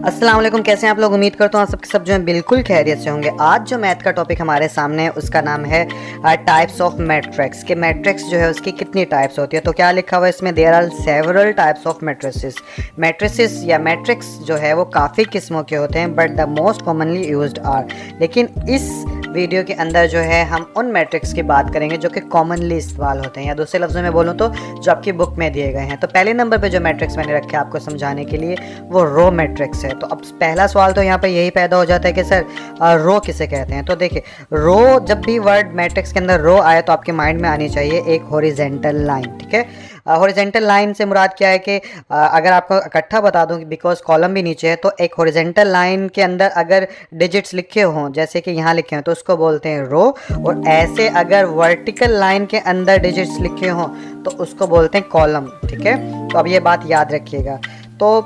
अस्सलाम वालेकुम, कैसे हैं आप लोग। उम्मीद करता हूँ आप सबके सब जो हैं बिल्कुल खैरियत से होंगे। आज जो मैथ का टॉपिक हमारे सामने है उसका नाम है टाइप्स ऑफ मैट्रिक्स। के मैट्रिक्स जो है उसकी कितनी टाइप्स होती है। तो क्या लिखा हुआ है इसमें, there are several types of matrices. Matrices या मैट्रिक्स जो है वो काफ़ी किस्मों के होते हैं, but the most commonly used are. लेकिन इस वीडियो के अंदर जो है हम उन मैट्रिक्स की बात करेंगे जो कि कॉमनली इस्तेमाल होते हैं, या दूसरे लफ्ज़ों में बोलूँ तो जो आपकी बुक में दिए गए हैं। तो पहले नंबर पे जो मैट्रिक्स मैंने रखे आपको समझाने के लिए वो रो मैट्रिक्स है। तो अब पहला सवाल तो यहाँ पे यही पैदा हो जाता है कि सर रो किसे कहते हैं। तो देखिए, रो जब भी वर्ड मैट्रिक्स के अंदर रो आए तो आपके माइंड में आनी चाहिए एक हॉरिजेंटल लाइन। ठीक है, हॉरिजेंटल लाइन से मुराद क्या है कि अगर आपको इकट्ठा बता दूं, बिकॉज कॉलम भी नीचे है, तो एक हॉरिजेंटल लाइन के अंदर अगर डिजिट्स लिखे हों जैसे कि यहाँ लिखे हों तो उसको बोलते हैं रो, और ऐसे अगर वर्टिकल लाइन के अंदर डिजिट्स लिखे हों तो उसको बोलते हैं कॉलम। ठीक है, तो अब ये बात याद रखिएगा। तो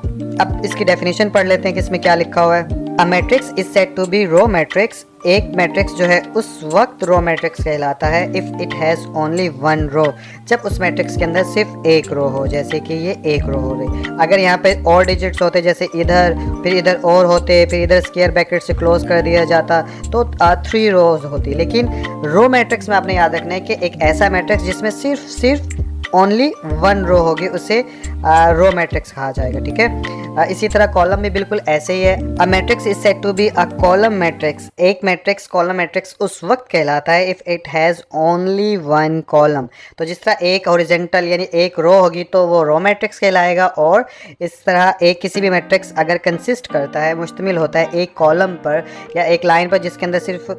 अब इसकी डेफिनेशन पढ़ लेते हैं कि इसमें क्या लिखा हुआ है। A matrix is said to be row matrix. एक मैट्रिक्स जो है उस वक्त रो मैट्रिक्स कहलाता है if it has only one row, जब उस मैट्रिक्स के अंदर सिर्फ एक रो हो। जैसे कि ये एक रो हो गई। अगर यहाँ पे और डिजिट्स होते, जैसे इधर फिर इधर और होते, फिर इधर स्क्वायर ब्रैकेट से क्लोज कर दिया जाता तो 3 रोज होती। लेकिन रो मैट्रिक्स में आपने याद रखना है कि एक ऐसा मैट्रिक्स जिसमें सिर्फ ओनली वन रो होगी उसे रो मैट्रिक्स कहा जाएगा। ठीक है, इसी तरह कॉलम भी बिल्कुल ऐसे ही है। A matrix is said to be a column matrix. एक मैट्रिक्स कॉलम मैट्रिक्स उस वक्त कहलाता है if it has only one column. तो जिस तरह एक हॉरिजेंटल यानी एक रो होगी तो वो रो मैट्रिक्स कहलाएगा, और इस तरह एक किसी भी मैट्रिक्स अगर कंसिस्ट करता है, मुश्तमिल होता है एक कॉलम पर या एक लाइन पर जिसके अंदर सिर्फ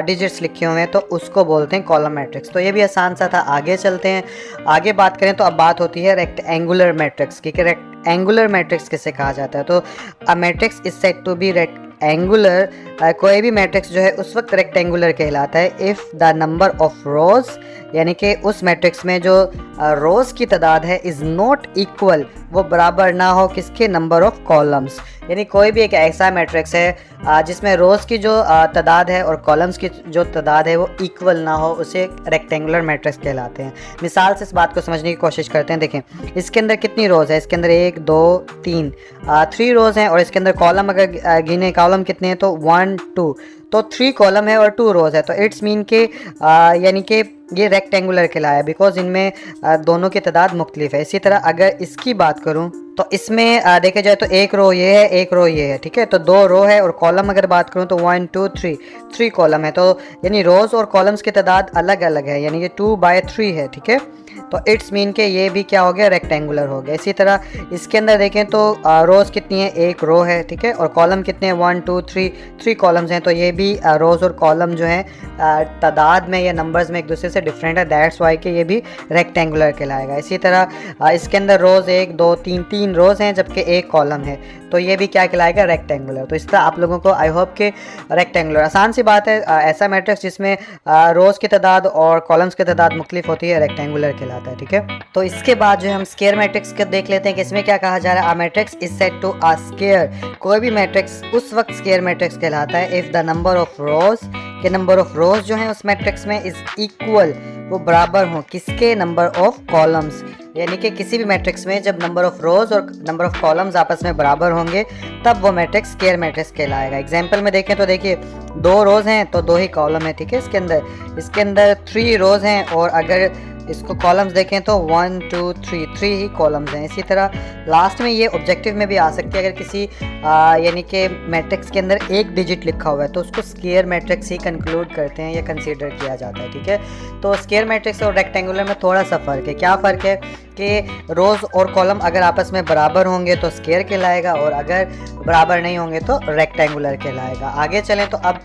डिजिट्स लिखे हुए हैं, तो उसको बोलते हैं कॉलम मैट्रिक्स। तो ये भी आसान सा था। आगे चलते हैं, आगे बात करें तो अब बात होती है रेक्टेंगुलर मैट्रिक्स की। रेक्टेंगुलर मैट्रिक्स किसे कहा जाता है। तो a matrix is said to be rectangular. कोई भी मैट्रिक्स जो है उस वक्त रेक्टेंगुलर कहलाता है इफ़ द नंबर ऑफ रोज, यानी कि उस मैट्रिक्स में जो रोज की तादाद है इज़ नॉट इक्वल, वो बराबर ना हो किसके, नंबर ऑफ कॉलम्स। यानी कोई भी एक ऐसा मैट्रिक्स है जिसमें रोज़ की जो तादाद है और कॉलम्स की जो तादाद है वो इक्वल ना हो, उसे रेक्टेंगुलर मैट्रिक्स कहलाते हैं। मिसाल से इस बात को समझने की कोशिश करते हैं। देखें, इसके अंदर कितनी रोज़ है, इसके अंदर 1 2 3 3 रोज़ हैं, और इसके अंदर कॉलम अगर गिने कॉलम कितने हैं तो 1 2, तो 3 कॉलम है और 2 रोज़ है। तो इट्स मीन के यानी कि ये रेक्टेंगुलर कहलाया बिकॉज इनमें दोनों की तादाद मुख्तलिफ है। इसी तरह अगर इसकी बात करूं तो इसमें देखा जाए तो एक रो ये है, एक रो ये है। ठीक है, तो 2 रो है, और कॉलम अगर बात करूं तो 1 2 3 कॉलम है। तो यानी रोज़ और कॉलम्स की तादाद अलग अलग है, यानी ये 2/3 है। ठीक है, तो इट्स मीन के ये भी क्या हो गया, रेक्टेंगुलर हो गया। इसी तरह इसके अंदर देखें तो रोज़ कितनी है, एक रो है। ठीक है, और कॉलम कितने हैं, 1 2 3 कॉलम्स हैं। तो ये भी रोज़ और कॉलम जो हैं तादाद में या नंबर्स में एक दूसरे से डिफरेंट है, दैट्स वाई कि ये भी रेक्टेंगुलर कहलाएगा। इसी तरह इसके अंदर रोज़ 1 2 3 रोज़ हैं जबकि एक कॉलम है, तो ये भी क्या कहलाएगा, रेक्टेंगुलर। तो इस तरह आप लोगों को आई होप के रेक्टेंगुलर आसान सी बात है। ऐसा मैट्रिक्स जिसमें रोज़ की तादाद और कॉलम्स की तादाद मुख्तलिफ होती है रेक्टेंगुलर कहलाता है। ठीक है, तो इसके बाद जो हम स्क्वायर मैट्रिक्स को देख लेते हैं कि इसमें क्या कहा जा रहा है। A matrix is said to a square. कोई भी मैट्रिक्स उस वक्त स्क्वायर मैट्रिक्स कहलाता है if the number of rows, के नंबर ऑफ रोज जो हैं उस मैट्रिक्स में इज इक्वल, वो बराबर हो किसके, नंबर ऑफ कॉलम्स। यानी कि किसी भी मैट्रिक्स में जब नंबर ऑफ रोज और नंबर ऑफ कॉलम्स आपस में बराबर होंगे तब वो मैट्रिक्स स्क्वायर मैट्रिक्स कहलाएगा। एग्जांपल में देखें तो देखिए, 2 रोज हैं तो 2 ही कॉलम है। ठीक है, इसके अंदर 3 रोज हैं, और अगर इसको कॉलम्स देखें तो 1 2 3 ही कॉलम्स हैं। इसी तरह लास्ट में ये ऑब्जेक्टिव में भी आ सकती है, अगर किसी यानी कि मैट्रिक्स के अंदर एक डिजिट लिखा हुआ है तो उसको स्क्वायर मैट्रिक्स ही कंक्लूड करते हैं या कंसीडर किया जाता है। ठीक है, तो स्क्वायर मैट्रिक्स और रेक्टेंगुलर में थोड़ा सा फ़र्क है। क्या फ़र्क है कि रोज़ और कॉलम अगर आपस में बराबर होंगे तो स्क्वायर कहलाएगा, और अगर बराबर नहीं होंगे तो रेक्टेंगुलर कहलाएगा। आगे चलें तो अब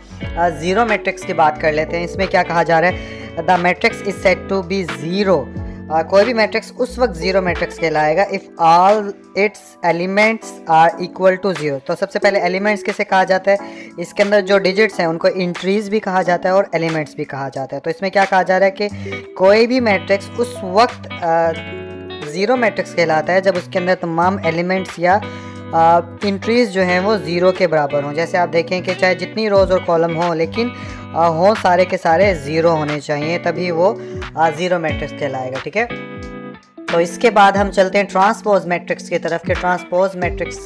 ज़ीरो मैट्रिक्स की बात कर लेते हैं। इसमें क्या कहा जा रहा है, the matrix is said to be zero. कोई भी मैट्रिक्स उस वक्त ज़ीरो मैट्रिक्स कहलाएगा if all its elements are equal to zero. तो सबसे पहले एलिमेंट्स किसे कहा जाता है, इसके अंदर जो डिजिट्स हैं उनको इंट्रीज भी कहा जाता है और एलिमेंट्स भी कहा जाता है। तो इसमें क्या कहा जा रहा है कि कोई भी मैट्रिक्स उस वक्त ज़ीरो मैट्रिक्स कहलाता है जब उसके अंदर तमाम एलिमेंट्स या इंट्रीज जो हैं वो ज़ीरो के बराबर हों। जैसे आप देखें कि चाहे जितनी रोज़ और कॉलम हों, लेकिन हों सारे के सारे ज़ीरो होने चाहिए, तभी वो ज़ीरो मैट्रिक्स कहलाएगा। ठीक है, तो इसके बाद हम चलते हैं ट्रांसपोज मैट्रिक्स की तरफ कि ट्रांसपोज मैट्रिक्स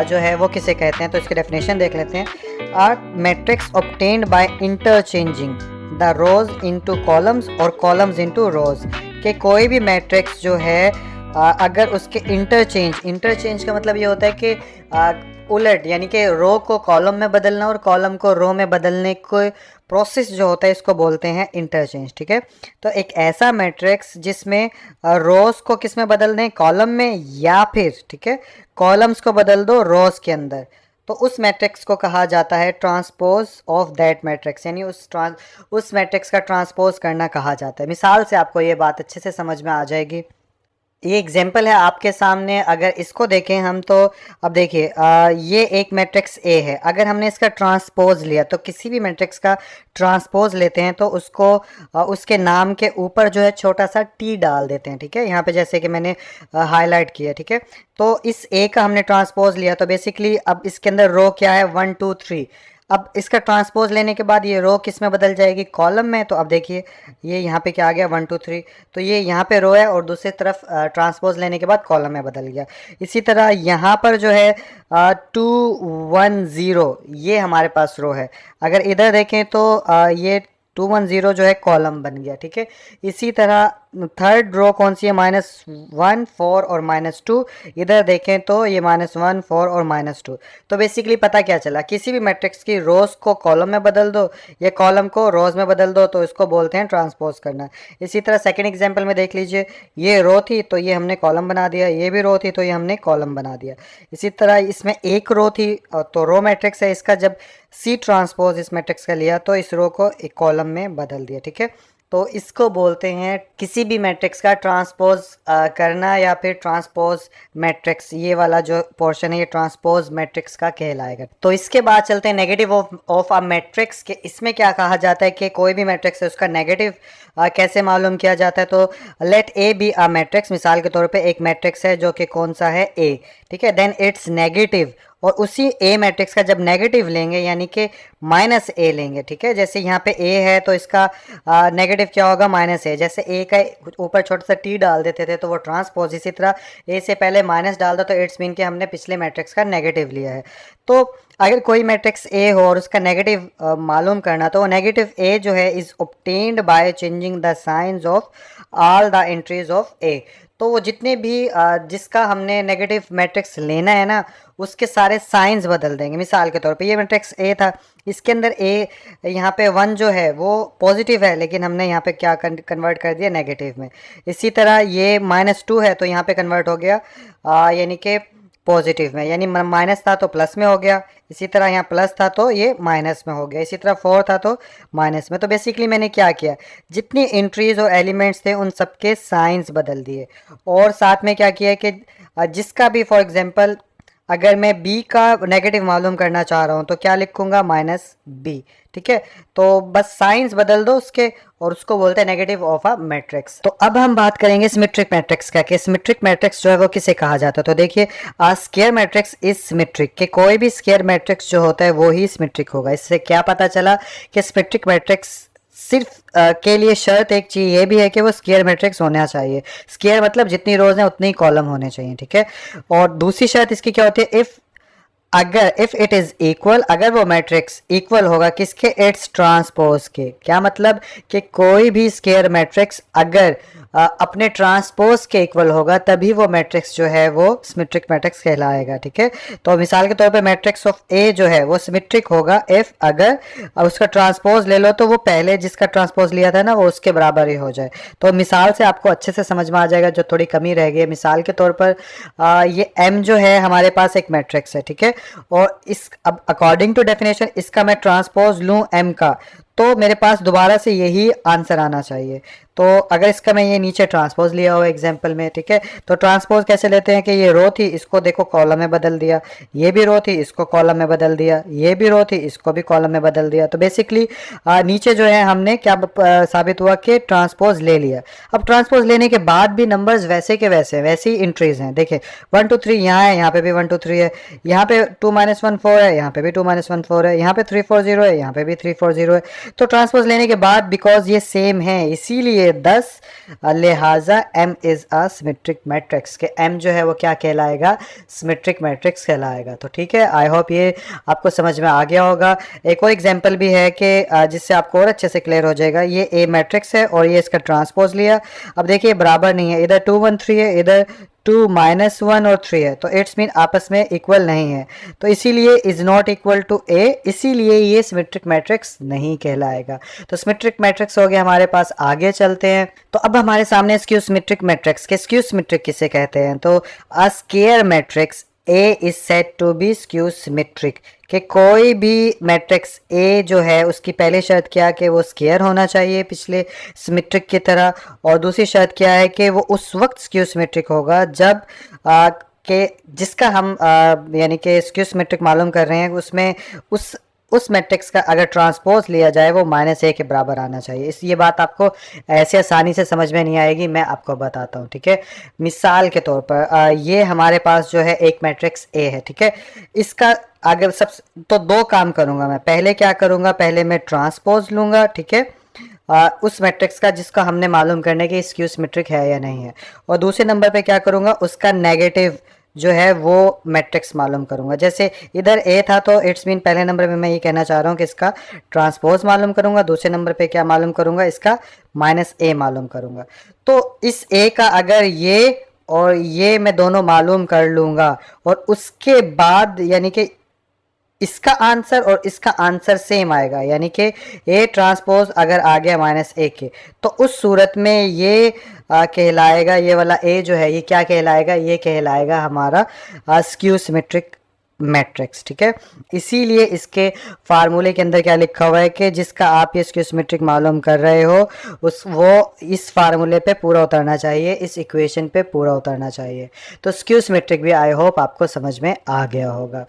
जो है वो किसे कहते हैं। तो इसकी डेफिनेशन देख लेते हैं। R matrix obtained by interchanging the rows into columns और कॉलम्स इनटू रोज, कि कोई भी मैट्रिक्स जो है अगर उसके इंटरचेंज का मतलब ये होता है कि उलट, यानी कि रो को कॉलम में बदलना और कॉलम को रो में बदलने को प्रोसेस जो होता है इसको बोलते हैं इंटरचेंज। ठीक है, तो एक ऐसा मैट्रिक्स जिसमें रोज को किस में बदल दें, कॉलम में, या फिर ठीक है कॉलम्स को बदल दो रोज के अंदर, तो उस मैट्रिक्स को कहा जाता है ट्रांसपोज ऑफ दैट मैट्रिक्स, यानी उस मैट्रिक्स का ट्रांसपोज करना कहा जाता है। मिसाल से आपको ये बात अच्छे से समझ में आ जाएगी। ये एग्जाम्पल है आपके सामने, अगर इसको देखें हम तो अब देखिए ये एक मैट्रिक्स ए है। अगर हमने इसका ट्रांसपोज लिया, तो किसी भी मैट्रिक्स का ट्रांसपोज लेते हैं तो उसको उसके नाम के ऊपर जो है छोटा सा टी डाल देते हैं। ठीक है, यहाँ पे जैसे कि मैंने हाईलाइट किया। ठीक है, तो इस ए का हमने ट्रांसपोज लिया, तो बेसिकली अब इसके अंदर रो क्या है, 1 2 3। अब इसका ट्रांसपोज लेने के बाद ये रो किस में बदल जाएगी, कॉलम में। तो अब देखिए ये यहाँ पे क्या आ गया, 1 2 3, तो ये यहाँ पे रो है और दूसरी तरफ ट्रांसपोज लेने के बाद कॉलम में बदल गया। इसी तरह यहाँ पर जो है 2 1 0 ये हमारे पास रो है। अगर इधर देखें तो ये 2 1 0 जो है कॉलम बन गया। ठीक है, इसी तरह थर्ड रो कौन सी है, -1 4 और -2। इधर देखें तो ये -1 4 और -2। तो बेसिकली पता क्या चला, किसी भी मैट्रिक्स की रोज को कॉलम में बदल दो या कॉलम को रोज में बदल दो, तो इसको बोलते हैं ट्रांसपोज करना। इसी तरह सेकंड एग्जांपल में देख लीजिए, ये रो थी तो ये हमने कॉलम बना दिया, ये भी रो थी तो ये हमने कॉलम बना दिया। इसी तरह इसमें एक रो थी तो रो मैट्रिक्स है, इसका जब सी ट्रांसपोज इस मैट्रिक्स का लिया तो इस रो को एक कॉलम में बदल दिया। ठीक है, तो इसको बोलते हैं किसी भी मैट्रिक्स का ट्रांसपोज करना या फिर ट्रांसपोज मैट्रिक्स। ये वाला जो पोर्शन है ये ट्रांसपोज मैट्रिक्स का कहलाएगा। तो इसके बाद चलते हैं नेगेटिव ऑफ अ मैट्रिक्स के। इसमें क्या कहा जाता है कि कोई भी मैट्रिक्स है उसका नेगेटिव कैसे मालूम किया जाता है। तो let A be a matrix, मिसाल के तौर पे एक मैट्रिक्स है जो कि कौन सा है, ए। ठीक है, देन इट्स नेगेटिव, और उसी ए मैट्रिक्स का जब नेगेटिव लेंगे यानी कि -a लेंगे। ठीक है, जैसे यहाँ पे a है तो इसका नेगेटिव क्या होगा, -a। जैसे a का ऊपर छोटा सा t डाल देते थे तो वो ट्रांसपोज, इसी तरह a से पहले माइनस डाल दो तो इट्स मीन कि हमने पिछले मैट्रिक्स का नेगेटिव लिया है। तो अगर कोई मैट्रिक्स a हो और उसका नेगेटिव मालूम करना, तो वो नेगेटिव a जो है is obtained by changing the science of all the entries of a। तो वो जितने भी जिसका हमने नेगेटिव मैट्रिक्स लेना है ना, उसके सारे साइंस बदल देंगे। मिसाल के तौर पे ये मैट्रिक्स ए था, इसके अंदर ए यहाँ पे 1 जो है वो पॉजिटिव है, लेकिन हमने यहाँ पे क्या कन्वर्ट कर दिया, नेगेटिव में। इसी तरह ये -2 है तो यहाँ पे कन्वर्ट हो गया यानी कि पॉजिटिव में, यानी माइनस था तो प्लस में हो गया। इसी तरह यहाँ प्लस था तो ये माइनस में हो गया। इसी तरह 4 था तो माइनस में। तो बेसिकली मैंने क्या किया, जितनी एंट्रीज और एलिमेंट्स थे उन सबके साइंस बदल दिए, और साथ में क्या किया कि जिसका भी फॉर एग्जांपल अगर मैं b का नेगेटिव मालूम करना चाह रहा हूँ तो क्या लिखूंगा, -b। ठीक है, तो बस साइंस बदल दो उसके और उसको बोलते हैं नेगेटिव ऑफ अ मैट्रिक्स। तो अब हम बात करेंगे सिमेट्रिक मैट्रिक्स का, कि सिमेट्रिक मैट्रिक्स जो है वो किसे कहा जाता है। तो देखिए स्क्वायर मैट्रिक्स इज सिमेट्रिक, कि कोई भी स्क्वायर मैट्रिक्स जो होता है वो ही सिमेट्रिक होगा। इससे क्या पता चला कि सिमेट्रिक मैट्रिक्स सिर्फ के लिए शर्त एक चीज ये भी है कि वो स्क्वायर मैट्रिक्स होना चाहिए। स्क्वायर मतलब जितनी रोज हैं उतने ही कॉलम होने चाहिए। ठीक है, और दूसरी शर्त इसकी क्या होती है, इफ इट इज इक्वल, अगर वो मैट्रिक्स इक्वल होगा किसके, इट्स ट्रांसपोज के। क्या मतलब कि कोई भी स्क्वायर मैट्रिक्स अगर अपने ट्रांसपोज के इक्वल होगा तभी वो मैट्रिक्स जो है वो सिमेट्रिक मैट्रिक्स कहलाएगा। ठीक है, तो मिसाल के तौर पे मैट्रिक्स ऑफ ए जो है वो सिमेट्रिक होगा इफ अगर उसका ट्रांसपोज ले लो तो वो पहले जिसका ट्रांसपोज लिया था ना वो उसके बराबर ही हो जाए। तो मिसाल से आपको अच्छे से समझ में आ जाएगा, जो थोड़ी कमी रह गई है। मिसाल के तौर पर ये m जो है हमारे पास एक मैट्रिक्स है। ठीक है, और इस अब अकॉर्डिंग टू डेफिनेशन इसका मैं ट्रांसपोज लूँ m का, तो मेरे पास दोबारा से यही आंसर आना चाहिए। तो अगर इसका मैं ये नीचे ट्रांसपोज लिया हो एग्जांपल में, ठीक है, तो ट्रांसपोज कैसे लेते हैं कि ये रो थी इसको देखो कॉलम में बदल दिया, ये भी रो थी इसको कॉलम में बदल दिया, ये भी रो थी इसको भी कॉलम में बदल दिया। तो बेसिकली नीचे जो है हमने क्या साबित हुआ कि ट्रांसपोज ले लिया। अब ट्रांसपोज लेने के बाद भी नंबर्स वैसे के वैसे ही इंट्रीज हैं। देखिए 1 2 3 यहाँ है, यहाँ पे भी 1 2 3 है, यहाँ पे 2 1 4 है, यहाँ पे भी 2 1 4 है, यहाँ पे 3 4 0 है, यहाँ पे भी 3 4 0 है। तो ट्रांसपोज लेने के बाद बिकॉज ये सेम है इसीलिए इसीलिए 10 लिहाजा m is a symmetric matrix के m जो है वो क्या कहलाएगा, सिमेट्रिक मैट्रिक्स कहलाएगा। तो ठीक है, आई होप ये आपको समझ में आ गया होगा। एक और एग्जांपल भी है कि जिससे आपको और अच्छे से क्लियर हो जाएगा। ये A मैट्रिक्स है और ये इसका ट्रांसपोज लिया। अब देखिए बराबर नहीं है, इधर 2 1 3 है, इधर 2 -1 और 3 है, तो इट्स मीन आपस में इक्वल नहीं है, तो इसीलिए is not equal to A, इसीलिए ये सिमेट्रिक मैट्रिक्स नहीं कहलाएगा। तो सिमेट्रिक मैट्रिक्स हो गया हमारे पास। आगे चलते हैं। तो अब हमारे सामने स्क्यू सिमेट्रिक मैट्रिक्स के स्क्यू सिमेट्रिक किसे कहते हैं, तो a square matrix A is said to be skew symmetric कि कोई भी मैट्रिक्स A जो है उसकी पहली शर्त क्या है कि वो स्क्वायर होना चाहिए पिछले सिमेट्रिक की तरह, और दूसरी शर्त क्या है कि वो उस वक्त स्क्यू सिमेट्रिक होगा जब के जिसका हम यानी कि स्क्यू सिमेट्रिक मालूम कर रहे हैं उसमें उस मैट्रिक्स का अगर ट्रांसपोज लिया जाए वो -a के बराबर आना चाहिए। इस ये बात आपको ऐसे आसानी से समझ में नहीं आएगी, मैं आपको बताता हूँ। ठीक है, मिसाल के तौर पर ये हमारे पास जो है एक मैट्रिक्स A है। ठीक है, इसका अगर सब तो दो काम करूँगा मैं। पहले क्या करूँगा, पहले मैं ट्रांसपोज लूँगा। ठीक है, उस मैट्रिक्स का जिसका हमने मालूम करने की स्क्यू सिमेट्रिक है या नहीं है, और दूसरे नंबर पे क्या करूँगा, उसका नेगेटिव जो है वो मैट्रिक्स मालूम करूंगा। जैसे इधर A था तो इट्स मीन पहले नंबर पे मैं ये कहना चाह रहा हूँ कि इसका ट्रांसपोज मालूम करूंगा, दूसरे नंबर पे क्या मालूम करूंगा, इसका -a मालूम करूंगा। तो इस A का अगर ये और ये मैं दोनों मालूम कर लूंगा और उसके बाद यानी कि इसका आंसर और इसका आंसर सेम आएगा, यानी कि A ट्रांसपोज अगर आ गया -a के, तो उस सूरत में ये कहलाएगा, ये वाला A जो है ये क्या कहलाएगा, ये कहलाएगा हमारा स्क्यू सिमेट्रिक मैट्रिक्स। ठीक है, इसीलिए इसके फार्मूले के अंदर क्या लिखा हुआ है कि जिसका आप ये स्क्यू सिमेट्रिक मालूम कर रहे हो वो इस फार्मूले पे पूरा उतरना चाहिए, इस इक्वेशन पे पूरा उतरना चाहिए। तो स्क्यू सिमेट्रिक भी आई होप आपको समझ में आ गया होगा।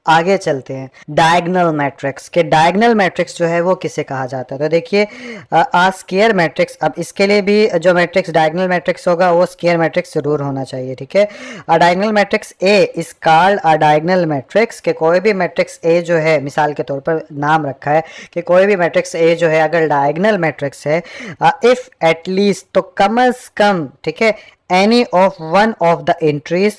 आगे चलते हैं डायगोनल मैट्रिक्स के। डायगोनल मैट्रिक्स जो है वो किसे कहा जाता है, तो देखिए स्क्वायर मैट्रिक्स। अब इसके लिए भी जो मैट्रिक्स डायगोनल मैट्रिक्स होगा वो स्क्वायर मैट्रिक्स जरूर होना चाहिए। ठीक है, diagonal matrix A is called a diagonal matrix के कोई भी मैट्रिक्स A जो है, मिसाल के तौर पर नाम रखा है कि कोई भी मैट्रिक्स A जो है अगर डायगोनल मैट्रिक्स है, इफ एटलीस्ट तो कम अज कम, ठीक है, any of one of the entries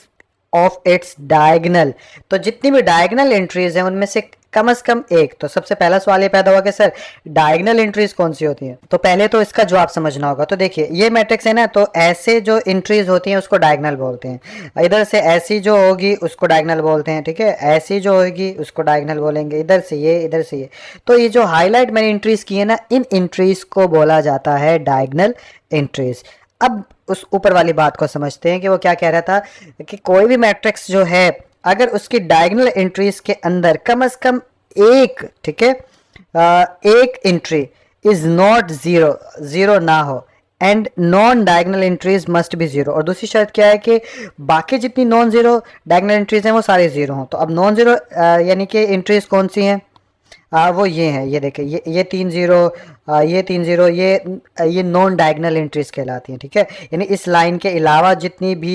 of its diagonal, तो जितनी भी डायगोनल एंट्रीज हैं उनमें से कम से कम एक। तो सबसे पहला सवाल ये पैदा हुआ कि सर डायगोनल एंट्रीज कौन सी होती हैं, तो पहले तो इसका जवाब समझना होगा। तो देखिए ये मैट्रिक्स है ना, तो ऐसे जो एंट्रीज होती हैं उसको डायगोनल बोलते हैं। इधर से ऐसी जो होगी उसको डायगोनल बोलते हैं। ठीक है, ऐसी जो होगी उसको डायगोनल बोलेंगे, इधर से ये, इधर से ये। तो ये जो हाईलाइट मैंने एंट्रीज की है ना, इन एंट्रीज को बोला जाता है डायगोनल एंट्रीज। अब उस ऊपर वाली बात को समझते हैं कि वो क्या कह रहा था कि कोई भी मैट्रिक्स जो है अगर उसकी डायगोनल एंट्रीज के अंदर कम से कम एक, ठीक है, एक entry is not zero, zero ना हो, and non diagonal entries must be zero. और दूसरी शर्त क्या है कि बाकी जितनी नॉन जीरो डायगोनल एंट्रीज हैं वो सारी जीरो हों। तो अब नॉन जीरो यानी कि एंट्रीज कौन सी हैं, वो ये हैं, ये देखें, ये 3 0, ये 3 0, ये नॉन डायगोनल एंट्रीज कहलाती हैं। ठीक है, यानी इस लाइन के अलावा जितनी भी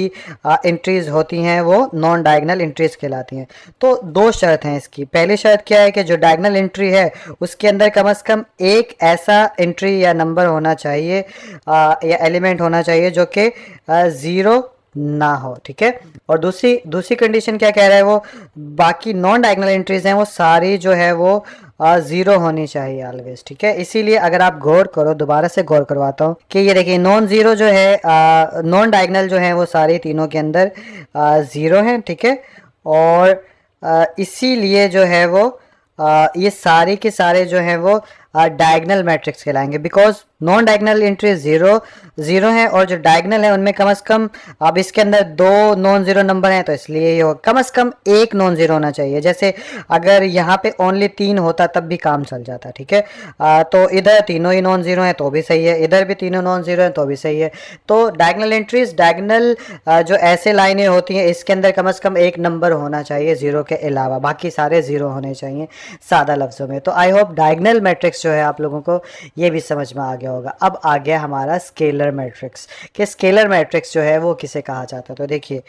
एंट्रीज होती हैं वो नॉन डायगोनल एंट्रीज कहलाती हैं। तो दो शर्त हैं इसकी। पहली शर्त क्या है कि जो डायगोनल एंट्री है उसके अंदर कम से कम एक ऐसा एंट्री या नंबर होना चाहिए या एलिमेंट होना चाहिए जो कि ज़ीरो ना हो। ठीक है, और दूसरी कंडीशन क्या कह रहा है, वो बाकी नॉन डायगोनल एंट्रीज हैं वो सारी जो है वो जीरो होनी चाहिए ऑलवेज। ठीक है, इसीलिए अगर आप गौर करो, दोबारा से गौर करवाता हूँ कि ये देखिए नॉन जीरो जो है, नॉन डायगोनल जो है वो सारे तीनों के अंदर जीरो हैं। ठीक है, और इसीलिए जो है वो ये सारे के सारे जो हैं वो डायगोनल मैट्रिक्स कहलाएंगे, because non diagonal entry zero हैं और जो डायगोनल है उनमें कम से कम, अब इसके अंदर दो नॉन जीरो नंबर हैं तो इसलिए ये कम से कम एक नॉन जीरो होना चाहिए। जैसे अगर यहाँ पे ओनली 3 होता तब भी काम चल जाता। ठीक है, तो इधर तीनों ही नॉन जीरो हैं तो भी सही है, इधर भी तीनों नॉन जीरो हैं तो भी सही है। तो डायगोनल एंट्रीज, डायगोनल जो ऐसे लाइनें होती हैं इसके अंदर कम से कम एक नंबर होना चाहिए जीरो के अलावा, बाकी सारे जीरो होने चाहिए सादा लफ्ज़ों में। तो आई होप डायगोनल मैट्रिक्स जो है आप लोगों को ये भी समझ में आ गया होगा। अब आ गया हमारा स्केलर मैट्रिक्स कि स्केलर मैट्रिक्स जो है वो किसे कहा जाता है। तो देखिए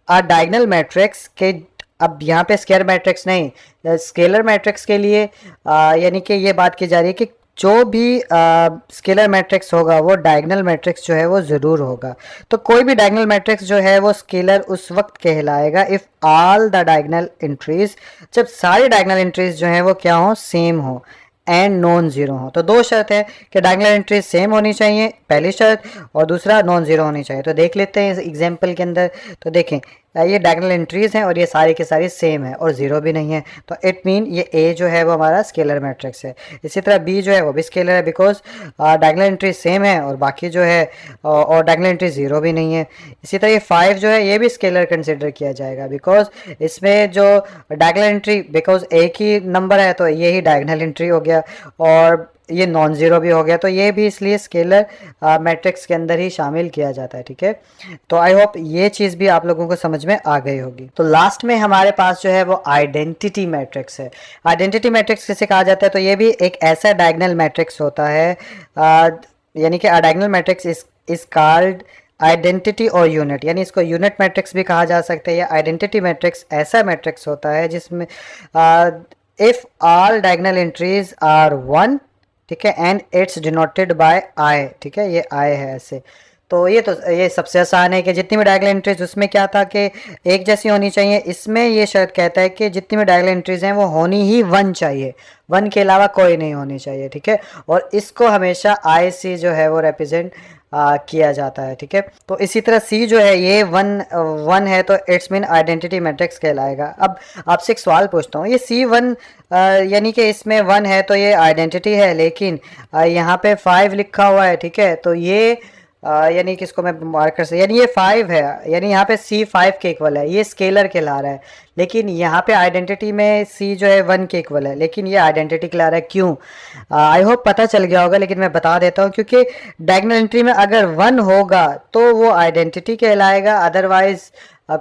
डायगोनल मैट्रिक्स के, अब यहाँ पे स्केलर मैट्रिक्स नहीं, स्केलर मैट्रिक्स के लिए यानी कि ये बात की जा रही है कि जो भी स्केलर मैट्रिक्स होगा वो डायगोनल मैट्रिक्स जो है वो ज़रूर होगा। तो कोई भी डायगोनल मैट्रिक्स जो है वो स्केलर उस वक्त कहलाएगा if all the diagonal entries, जब सारी डायगोनल एंट्रीज जो है वो क्या हो, सेम हो एंड नॉन ज़ीरो हो। तो दो शर्त है कि डायगोनल एंट्रीज सेम होनी चाहिए, पहली शर्त, और दूसरा नॉन ज़ीरो होनी चाहिए। तो देख लेते हैं इस एग्जाम्पल के अंदर। तो देखें ये डायगोनल एंट्रीज हैं और ये सारी की सारी सेम है और ज़ीरो भी नहीं है, तो इट मीन ये ए जो है वो हमारा स्केलर मैट्रिक्स है। इसी तरह बी जो है वो भी स्केलर है, बिकॉज डायगोनल एंट्रीज सेम है और बाकी जो है और डायगोनल एंट्रीज ज़ीरो भी नहीं है। इसी तरह ये 5 जो है ये भी स्केलर कंसिडर किया जाएगा, बिकॉज इसमें जो डायगोनल एंट्री, बिकॉज एक ही नंबर है तो ये ही डायगोनल एंट्री हो गया, और ये नॉन ज़ीरो भी हो गया, तो ये भी इसलिए स्केलर मैट्रिक्स के अंदर ही शामिल किया जाता है। ठीक है, तो आई होप ये चीज़ भी आप लोगों को समझ में आ गई होगी। तो लास्ट में हमारे पास जो है वो आइडेंटिटी मैट्रिक्स है। आइडेंटिटी मैट्रिक्स किसे कहा जाता है, तो ये भी एक ऐसा डायगोनल मैट्रिक्स होता है, यानी कि diagonal matrix is called identity और यूनिट, यानी इसको यूनिट मैट्रिक्स भी कहा जा सकता है। या आइडेंटिटी मैट्रिक्स ऐसा मैट्रिक्स होता है जिसमें if all diagonal entries are 1, ठीक है, and it's denoted by I, ठीक है, ये आई है ऐसे। तो ये सबसे आसान है कि जितनी भी डायगोनल एंट्रीज, उसमें क्या था कि एक जैसी होनी चाहिए। इसमें ये शर्त कहता है कि जितनी भी डायगोनल एंट्रीज हैं वो होनी ही 1 चाहिए, 1 के अलावा कोई नहीं होनी चाहिए। ठीक है, और इसको हमेशा आई से जो है वो रिप्रेजेंट किया जाता है। ठीक है, तो इसी तरह सी जो है ये 1 है, तो इट्स मीन आइडेंटिटी मैट्रिक्स कहलाएगा। अब आपसे एक सवाल पूछता हूँ, ये C1 यानी कि इसमें 1 है तो ये आइडेंटिटी है, लेकिन यहाँ पे 5 लिखा हुआ है। ठीक है, तो ये यानी कि इसको मैं मार्कर से, यानी ये 5 है, यानी यहाँ पे C 5 के इक्वल है, ये स्केलर कहला रहा है। लेकिन यहाँ पे आइडेंटिटी में C जो है 1 के इक्वल है, लेकिन ये आइडेंटिटी कहला रहा है। क्यों? आई होप पता चल गया होगा, लेकिन मैं बता देता हूँ, क्योंकि डायगोनल एंट्री में अगर 1 होगा तो वो आइडेंटिटी कहलाएगा, अदरवाइज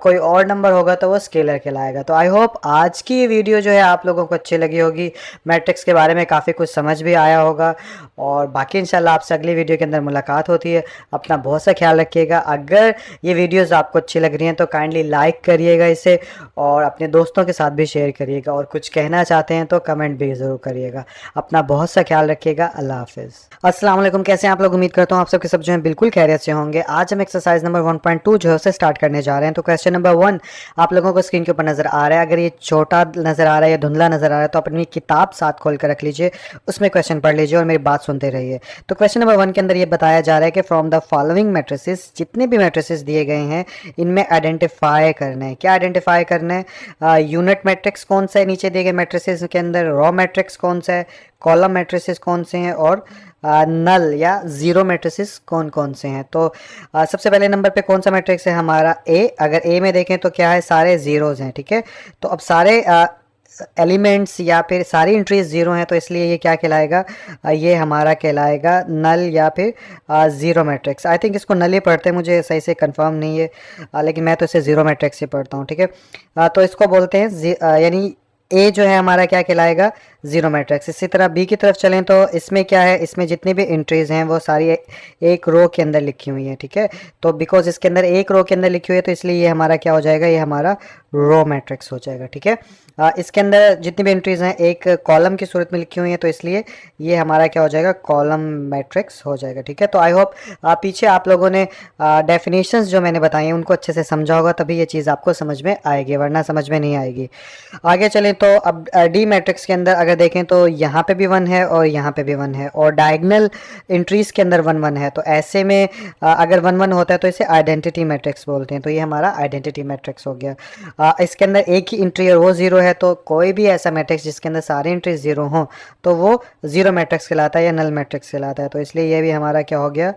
कोई और नंबर होगा तो वो स्केलर कहलाएगा। तो आई होप आज की ये वीडियो जो है आप लोगों को अच्छी लगी होगी, मैट्रिक्स के बारे में काफ़ी कुछ समझ भी आया होगा, और बाकी इंशाल्लाह आपसे अगली वीडियो के अंदर मुलाकात होती है। अपना बहुत सा ख्याल रखिएगा। अगर ये वीडियोस आपको अच्छी लग रही हैं तो काइंडली लाइक करिएगा इसे, और अपने दोस्तों के साथ भी शेयर करिएगा, और कुछ कहना चाहते हैं तो कमेंट भी ज़रूर करिएगा। अपना बहुत सा ख्याल रखिएगा। अल्लाह हाफिज़। अस्सलाम वालेकुम, कैसे हैं आप लोग? उम्मीद करता हूँ आप सबके सब जो हैं बिल्कुल खैरियत से होंगे। आज हम एक्सरसाइज नंबर 1.2 जो है उसे स्टार्ट करने जा रहे हैं। तो क्वेश्चन नंबर 1 आप लोगों को स्क्रीन के ऊपर नज़र आ रहा है। अगर ये छोटा नज़र आ रहा है या धुंधला नज़र आ रहा है तो अपनी किताब साथ खोल कर रख लीजिए, उसमें क्वेश्चन पढ़ लीजिए और मेरी बात सुनते रहिए। तो क्वेश्चन नंबर 1 के अंदर ये बताया जा रहा है कि फ्रॉम द फॉलोइंग मैट्रिसेस, जितने भी मैट्रिसेस दिए गए हैं इनमें आइडेंटिफाई करना है। क्या आइडेंटिफाई करना है? यूनिट मैट्रिक्स कौन सा है नीचे दिए गए मैट्रिसेस के अंदर, रॉ मैट्रिक्स कौन सा है, कॉलम मैट्रिसेस कौन से हैं, और नल या ज़ीरो मैट्रिसेस कौन कौन से हैं। तो सबसे पहले नंबर पे कौन सा मैट्रिक्स है हमारा? ए। अगर ए में देखें तो क्या है, सारे ज़ीरोज़ हैं। ठीक है, तो अब सारे एलिमेंट्स या फिर सारी एंट्रीज ज़ीरो हैं, तो इसलिए ये क्या कहलाएगा? ये हमारा कहलाएगा नल या फिर ज़ीरो मैट्रिक्स। आई थिंक इसको नल ही पढ़ते हैं, मुझे सही से कंफर्म नहीं है, लेकिन मैं तो इसे ज़ीरो मैट्रिक्स ही पढ़ता हूँ। ठीक है, तो इसको बोलते हैं यानी ए जो है हमारा क्या कहलाएगा? Zero matrix. इसी तरह बी की तरफ चलें तो इसमें क्या है, इसमें जितनी भी एंट्रीज हैं वो सारी एक रो के अंदर लिखी हुई हैं। ठीक है, तो बिकॉज इसके अंदर एक रो के अंदर लिखी हुई है तो इसलिए ये हमारा क्या हो जाएगा? ये हमारा रो मैट्रिक्स हो जाएगा। ठीक है, इसके अंदर जितनी भी एंट्रीज हैं एक कॉलम की सूरत में लिखी हुई हैं, तो इसलिए ये हमारा क्या हो जाएगा? कॉलम मैट्रिक्स हो जाएगा। ठीक है, तो आई होप पीछे आप लोगों ने डेफिनेशंस जो मैंने बताई हैं उनको अच्छे से समझा होगा, तभी ये चीज़ आपको समझ में आएगी, वरना समझ में नहीं आएगी। आगे चलें तो अब डी मैट्रिक्स के अंदर अगर देखें तो यहाँ पे भी 1 है और यहाँ पे भी 1 है, और डायगोनल एंट्रीज के अंदर 1 1 है। तो ऐसे में अगर 1 1 होता है तो इसे आइडेंटिटी मैट्रिक्स बोलते हैं। तो ये हमारा आइडेंटिटी मैट्रिक्स हो गया। इसके अंदर एक ही एंट्री और वो 0 है, तो कोई भी ऐसा मैट्रिक्स जिसके अंदर सारे एंट्रीज 0 हों तो वो ज़ीरो मैट्रिक्स कहलाता है या नल मैट्रिक्स कहलाता है। तो इसलिए ये भी हमारा क्या हो गया?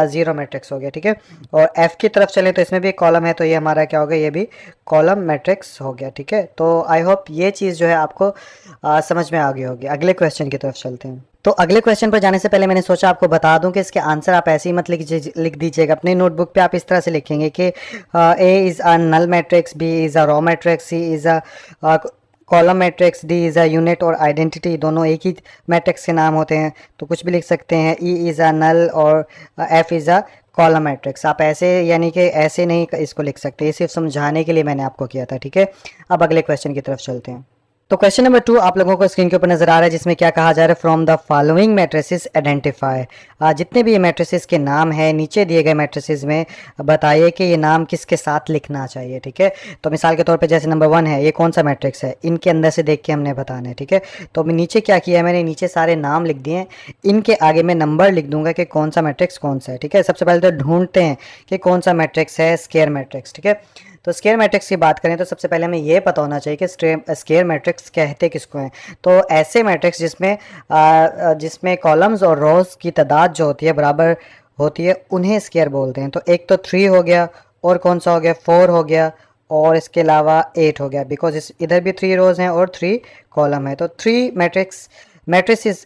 ज़ीरो मैट्रिक्स हो गया। ठीक है, और एफ की तरफ चलें तो इसमें भी एक कॉलम है, तो ये हमारा क्या हो गया? ये भी कॉलम मैट्रिक्स हो गया। ठीक है, तो आई होप ये चीज़ जो है आपको समझ में आ गई होगी। अगले क्वेश्चन की तरफ चलते हैं। तो अगले क्वेश्चन पर जाने से पहले मैंने सोचा आपको बता दूं कि इसके आंसर आप ऐसे ही मत लिख दीजिएगा। अपनी नोटबुक पे आप इस तरह से लिखेंगे कि A is a null matrix, B is a row matrix, C is a column matrix, D is a unit, और आइडेंटिटी दोनों एक ही मैट्रिक्स के नाम होते हैं, तो कुछ भी लिख सकते हैं। ई इज़ अ नल और F is a column matrix. आप ऐसे यानी कि ऐसे नहीं इसको लिख सकते, ये सिर्फ समझाने के लिए मैंने आपको किया था। ठीक है, अब अगले क्वेश्चन की तरफ चलते हैं। तो क्वेश्चन नंबर 2 आप लोगों को स्क्रीन के ऊपर नजर आ रहा है, जिसमें क्या कहा जा रहा है, from the following matrices identify. जितने भी ये मैट्रिसेस के नाम है नीचे दिए गए मैट्रिसेस में बताइए कि ये नाम किसके साथ लिखना चाहिए। ठीक है, तो मिसाल के तौर पे जैसे नंबर 1 है, ये कौन सा मैट्रिक्स है, इनके अंदर से देख के हमने बताना है। ठीक है, तो नीचे क्या किया है, मैंने नीचे सारे नाम लिख दिए हैं, इनके आगे मैं नंबर लिख दूंगा कि कौन सा मैट्रिक्स कौन सा है। ठीक है, सबसे पहले तो ढूंढते हैं कि कौन सा मैट्रिक्स है स्क्वायर मैट्रिक्स। ठीक है, तो स्क्वायर मैट्रिक्स की बात करें तो सबसे पहले हमें ये पता होना चाहिए कि स्क्वायर मैट्रिक्स कहते किसको हैं। तो ऐसे मैट्रिक्स जिसमें कॉलम्स और रोज की तादाद जो होती है बराबर होती है, उन्हें स्क्वायर बोलते हैं। तो एक तो 3 हो गया, और कौन सा हो गया, 4 हो गया, और इसके अलावा 8 हो गया, बिकॉज इधर भी 3 रोज हैं और 3 कॉलम है। तो 3 मैट्रिक्स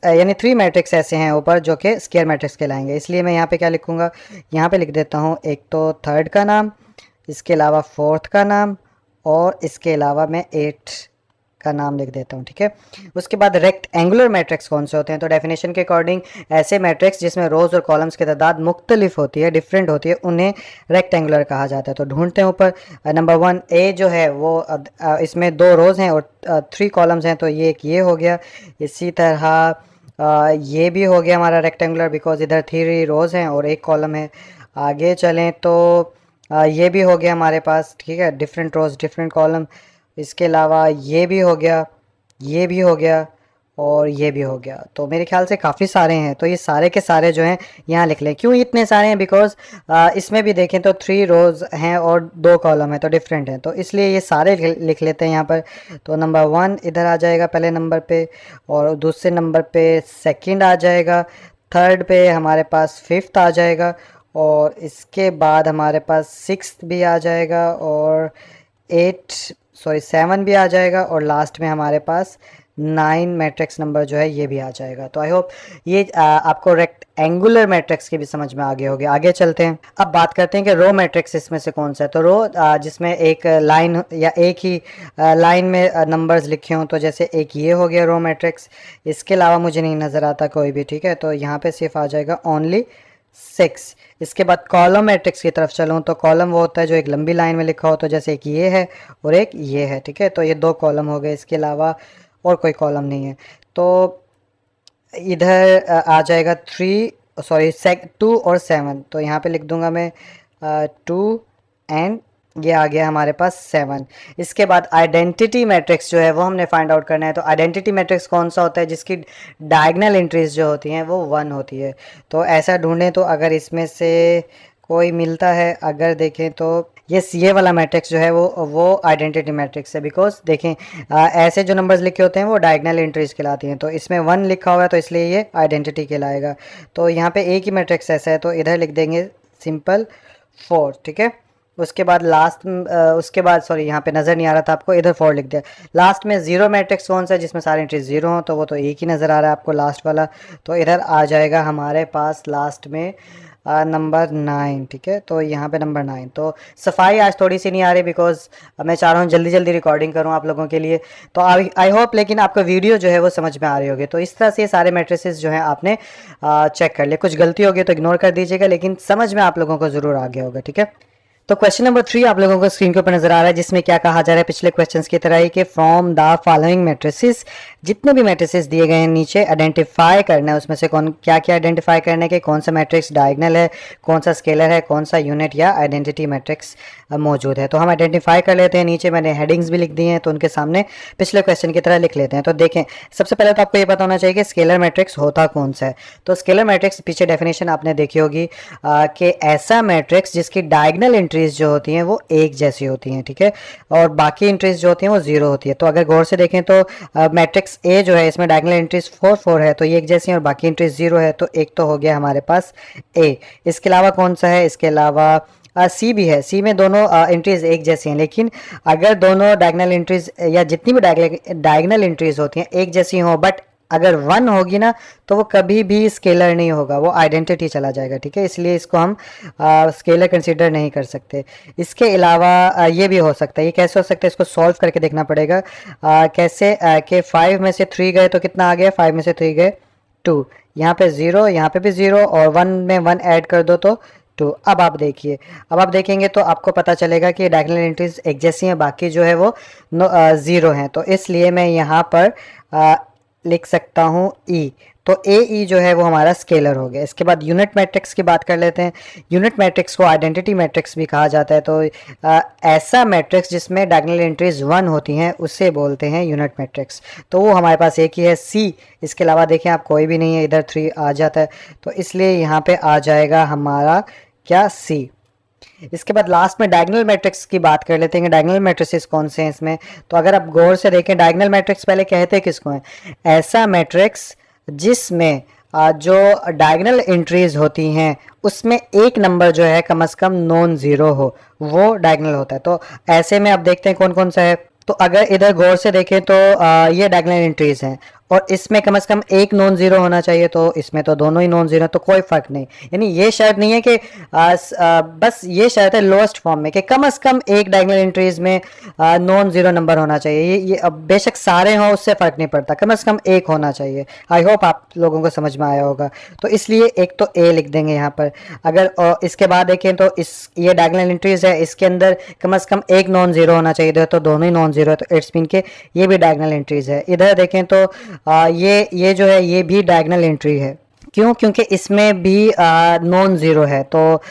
यानी 3 मैट्रिक्स ऐसे हैं ऊपर जो कि स्क्वायर मैट्रिक्स कहलाएंगे। इसलिए मैं यहाँ पे क्या लिखूँगा, यहाँ पे लिख देता हूँ एक तो थर्ड का नाम, इसके अलावा फोर्थ का नाम, और इसके अलावा मैं 8 का नाम लिख देता हूँ। ठीक है, उसके बाद रेक्टेंगुलर मैट्रिक्स कौन से होते हैं, तो डेफिनेशन के अकॉर्डिंग ऐसे मैट्रिक्स जिसमें रोज और कॉलम्स की तादाद मुख्तलिफ होती है, डिफरेंट होती है, उन्हें रेक्टेंगुलर कहा जाता है। तो ढूंढते हैं ऊपर, नंबर 1 ए जो है वो इसमें 2 रोज हैं और 3 कॉलम्स हैं, तो ये एक ये हो गया। इसी तरह ये भी हो गया हमारा रेक्टेंगुलर, बिकॉज इधर 3 रोज हैं और 1 कॉलम है। आगे चलें तो ये भी हो गया हमारे पास। ठीक है, डिफरेंट रोज डिफरेंट कॉलम। इसके अलावा ये भी हो गया, ये भी हो गया, और ये भी हो गया। तो मेरे ख्याल से काफ़ी सारे हैं, तो ये सारे के सारे जो हैं यहाँ लिख लें। क्यों इतने सारे हैं, बिकॉज इसमें भी देखें तो 3 रोज हैं और 2 कॉलम है, तो डिफरेंट हैं, तो इसलिए ये सारे लिख लेते हैं यहाँ पर। तो नंबर 1 इधर आ जाएगा पहले नंबर पे, और दूसरे नंबर पे सेकंड आ जाएगा, थर्ड पे हमारे पास फिफ्थ आ जाएगा, और इसके बाद हमारे पास सिक्स्थ भी आ जाएगा, और 7 भी आ जाएगा, और लास्ट में हमारे पास 9 मैट्रिक्स नंबर जो है ये भी आ जाएगा। तो आई होप ये आपको रेक्टेंगुलर मैट्रिक्स की भी समझ में आ गए होगी। आगे चलते हैं, अब बात करते हैं कि रो मैट्रिक्स इसमें से कौन सा है। तो रो जिसमें एक लाइन या एक ही लाइन में नंबर्स लिखे हों, तो जैसे एक ये हो गया रो मैट्रिक्स, इसके अलावा मुझे नहीं नज़र आता कोई भी। ठीक है, तो यहाँ पे सिर्फ आ जाएगा ओनली 6। इसके बाद कॉलम मैट्रिक्स की तरफ चलूँ तो कॉलम वो होता है जो एक लंबी लाइन में लिखा हो, तो जैसे एक ये है और एक ये है। ठीक है, तो ये 2 कॉलम हो गए, इसके अलावा और कोई कॉलम नहीं है। तो इधर आ जाएगा 2 और 7, तो यहाँ पे लिख दूंगा मैं 2 एंड ये आ गया हमारे पास 7। इसके बाद आइडेंटिटी मैट्रिक्स जो है वो हमने फाइंड आउट करना है। तो आइडेंटिटी मैट्रिक्स कौन सा होता है, जिसकी डायगोनल एंट्रीज जो होती हैं वो 1 होती है। तो ऐसा ढूंढें तो अगर इसमें से कोई मिलता है, अगर देखें तो ये वाला मैट्रिक्स जो है वो आइडेंटिटी मैट्रिक्स है, बिकॉज देखें ऐसे जो नंबर्स लिखे होते हैं वो डायगोनल एंट्रीज कहलाती हैं। तो इसमें 1 लिखा हुआ है, तो इसलिए ये आइडेंटिटी कहलाएगा। तो यहाँ पे एक ही मैट्रिक्स ऐसा है, तो इधर लिख देंगे सिंपल 4। ठीक है, उसके बाद उसके बाद यहाँ पे नज़र नहीं आ रहा था आपको, इधर 4 लिख दिया। लास्ट में 0 मैट्रिक्स कौन सा है, जिसमें सारे एंट्रीज 0 हों, तो वो तो एक ही नज़र आ रहा है आपको लास्ट वाला। तो इधर आ जाएगा हमारे पास लास्ट में नंबर 9। ठीक है, तो यहाँ पे नंबर 9। तो सफाई आज थोड़ी सी नहीं आ रही, बिकॉज मैं चाह रहा हूँ जल्दी जल्दी रिकॉर्डिंग करूँ आप लोगों के लिए। तो आई होप लेकिन आपको वीडियो जो है वो समझ में आ रही होगी। तो इस तरह से ये सारे मैट्रिसेस जो हैं आपने चेक कर लिए। कुछ गलती होगी तो इग्नोर कर दीजिएगा, लेकिन समझ में आप लोगों को ज़रूर आ गया होगा। ठीक है, तो क्वेश्चन नंबर 3 आप लोगों को स्क्रीन के ऊपर नजर आ रहा है, जिसमें क्या कहा जा रहा है पिछले क्वेश्चंस की तरह ही कि फ्रॉम द फॉलोइंग मैट्रिसेस, जितने भी मैट्रिसेस दिए गए हैं नीचे आइडेंटिफाई करना है उसमें से कौन क्या क्या आइडेंटिफाई करना है कि कौन सा मैट्रिक्स डायगोनल है, कौन सा स्केलर है, कौन सा यूनिट या आइडेंटिटी मैट्रिक्स मौजूद है। तो हम आइडेंटिफाई कर लेते हैं। नीचे मैंने हेडिंग्स भी लिख दी हैं, तो उनके सामने पिछले क्वेश्चन की तरह लिख लेते हैं। तो देखें, सबसे पहले तो आपको ये पता होना चाहिए कि स्केलर मैट्रिक्स होता कौन सा है। तो स्केलर मैट्रिक्स पीछे डेफिनेशन आपने देखी होगी कि ऐसा मैट्रिक्स जिसकी डायगोनल एंट्रीज जो होती हैं वो एक जैसी होती हैं। ठीक है, और बाकी एंट्रीज जो होती हैं वो 0 होती है। तो अगर गौर से देखें तो मैट्रिक्स ए जो है इसमें डायगोनल एंट्रीज 4 4 है, तो ये एक जैसी है, और बाकी एंट्रीज 0 है, तो एक तो हो गया हमारे पास ए। इसके अलावा कौन सा है, इसके अलावा सी भी है। सी में दोनों एंट्रीज एक जैसी हैं, लेकिन अगर दोनों डायगोनल एंट्रीज या जितनी भी डायगोनल एंट्रीज होती हैं एक जैसी हों, बट अगर 1 होगी ना तो वो कभी भी स्केलर नहीं होगा, वो आइडेंटिटी चला जाएगा। ठीक है, इसलिए इसको हम स्केलर कंसीडर नहीं कर सकते। इसके अलावा ये भी हो सकता है। ये कैसे हो सकता है, इसको सॉल्व करके देखना पड़ेगा। कैसे कि 5 में से 3 गए तो कितना आ गया, 5 में से 3 गए 2, यहाँ पे 0, यहाँ पे भी 0, और 1 में 1 ऐड कर दो तो 2। अब आप देखिए, अब आप देखेंगे तो आपको पता चलेगा कि डायगोनल एंट्रीज एक जैसी हैं, बाकी जो है वो ज़ीरो हैं। तो इसलिए मैं यहाँ पर लिख सकता हूँ ई। तो ए ई जो है वो हमारा स्केलर हो गया। इसके बाद यूनिट मैट्रिक्स की बात कर लेते हैं। यूनिट मैट्रिक्स को आइडेंटिटी मैट्रिक्स भी कहा जाता है। तो ऐसा मैट्रिक्स जिसमें डायगोनल एंट्रीज 1 होती हैं उसे बोलते हैं यूनिट मैट्रिक्स। तो वो हमारे पास एक ही है, सी। इसके अलावा देखें आप, कोई भी नहीं है, इधर 3 आ जाता है, तो इसलिए यहाँ पे आ जाएगा हमारा क्या, सी। इसके बाद लास्ट में डायगोनल मैट्रिक्स की बात कर लेते हैं। डायगोनल मैट्रिसेस कौन से हैं इसमें, तो अगर आप गौर से देखें, डायगोनल मैट्रिक्स पहले कहते किसको हैं, ऐसा मैट्रिक्स जिसमें जो डायगोनल एंट्रीज होती हैं उसमें एक नंबर जो है कम से कम नॉन ज़ीरो हो, वो डायगोनल होता है। तो ऐसे में अब देखते हैं कौन कौन सा है। तो अगर इधर गौर से देखें तो ये डायगोनल एंट्रीज हैं और इसमें कम से कम एक नॉन ज़ीरो होना चाहिए, तो इसमें तो दोनों ही नॉन ज़ीरो, तो कोई फ़र्क नहीं। यानी ये शर्त नहीं है कि बस ये शर्त है लोएस्ट फॉर्म में कि कम से कम एक डायगोनल एंट्रीज में नॉन ज़ीरो नंबर होना चाहिए। ये अब बेशक सारे हों उससे फ़र्क नहीं पड़ता, कम से कम एक होना चाहिए। आई होप आप लोगों को समझ में आया होगा। तो इसलिए एक तो ए लिख देंगे यहाँ पर। अगर इसके बाद देखें तो ये डायगोनल एंट्रीज है, इसके अंदर कम से कम एक नॉन ज़ीरो होना चाहिए, तो दोनों ही नॉन ज़ीरो है, तो इट्स मीन के ये भी डायगोनल एंट्रीज है। इधर देखें तो ये जो है ये भी डायगोनल एंट्री है। क्यों? क्योंकि इसमें भी नॉन ज़ीरो है, तो